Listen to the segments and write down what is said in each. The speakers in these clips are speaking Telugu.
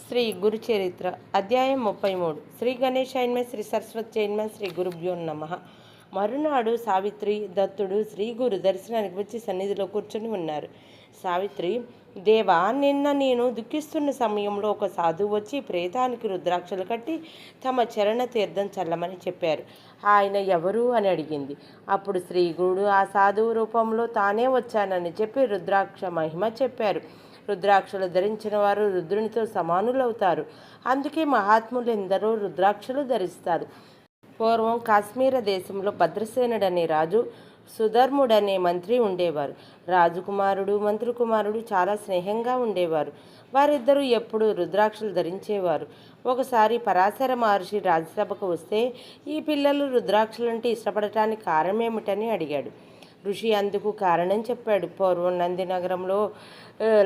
శ్రీ గురు చరిత్ర అధ్యాయం 33 శ్రీ గణేశాయన్మే శ్రీ సరస్వత్యైన్మే శ్రీ గురుభ్యో నమః. మరునాడు సావిత్రి దత్తుడు శ్రీ గురు దర్శనానికి వచ్చి సన్నిధిలో కూర్చొని ఉన్నారు. సావిత్రి, దేవా, నిన్న నేను దుఃఖిస్తున్న సమయంలో ఒక సాధువు వచ్చి ప్రేతానికి రుద్రాక్షలు కట్టి తమ చరణ తీర్థం చల్లమని చెప్పారు. ఆయన ఎవరు అని అడిగింది. అప్పుడు శ్రీ గురుడు ఆ సాధువు రూపంలో తానే వచ్చానని చెప్పి రుద్రాక్ష మహిమ చెప్పారు. రుద్రాక్షలు ధరించిన వారు రుద్రునితో సమానులవుతారు. అందుకే మహాత్ములు ఎందరో రుద్రాక్షలు ధరిస్తారు. పూర్వం కాశ్మీర దేశంలో భద్రసేనుడనే రాజు, సుధర్ముడనే మంత్రి ఉండేవారు. రాజకుమారుడు మంత్రి కుమారుడు చాలా స్నేహంగా ఉండేవారు. వారిద్దరూ ఎప్పుడూ రుద్రాక్షలు ధరించేవారు. ఒకసారి పరాశర మహర్షి రాజ్యసభకు వస్తే ఈ పిల్లలు రుద్రాక్షలంటే ఇష్టపడటానికి కారణమేమిటని అడిగాడు. ఋషి అందుకు కారణం చెప్పాడు. పూర్వం నంది నగరంలో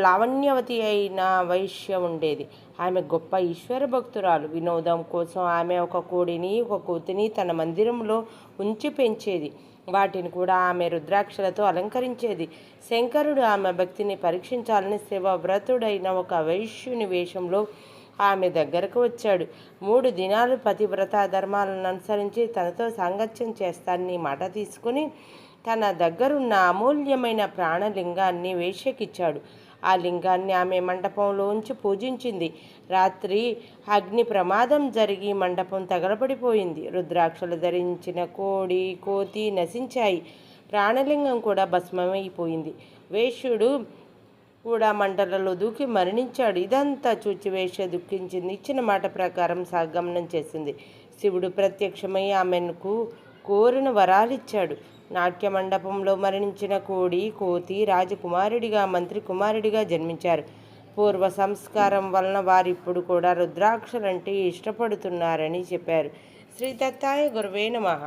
లావణ్యవతి అయిన వైశ్య ఉండేది. ఆమె గొప్ప ఈశ్వర భక్తురాలు. వినోదం కోసం ఆమె ఒక కోడిని ఒక కోతిని తన మందిరంలో ఉంచి పెంచేది. వాటిని కూడా ఆమె రుద్రాక్షలతో అలంకరించేది. శంకరుడు ఆమె భక్తిని పరీక్షించాలని శివవ్రతుడైన ఒక వైశ్యుని వేషంలో ఆమె దగ్గరకు వచ్చాడు. 3 దినాలు పతివ్రత ధర్మాలను అనుసరించి తనతో సాంగత్యం చేస్తానని మాట తీసుకుని తన దగ్గరున్న అమూల్యమైన ప్రాణలింగాన్ని వేశ్యకిచ్చాడు. ఆ లింగాన్ని ఆమె మండపంలో ఉంచి పూజించింది. రాత్రి అగ్ని ప్రమాదం జరిగి మండపం తగలబడిపోయింది. రుద్రాక్షలు ధరించిన కోడి కోతి నశించాయి. ప్రాణలింగం కూడా భస్మమైపోయింది. వేశ్యుడు కూడా మంటలలో దూకి మరణించాడు. ఇదంతా చూచి వేశ్య దుఃఖించింది. ఇచ్చిన మాట ప్రకారం సాగమనం చేసింది. శివుడు ప్రత్యక్షమై ఆమెకు కోరిన వరాలిచ్చాడు. నాట్య మండపంలో మరణించిన కోడి కోతి రాజకుమారుడిగా మంత్రి కుమారుడిగా జన్మించారు. పూర్వ సంస్కారం వలన వారిప్పుడు కూడా రుద్రాక్షలంటే ఇష్టపడుతున్నారని చెప్పారు. శ్రీ దత్తాయ గురవే నమః.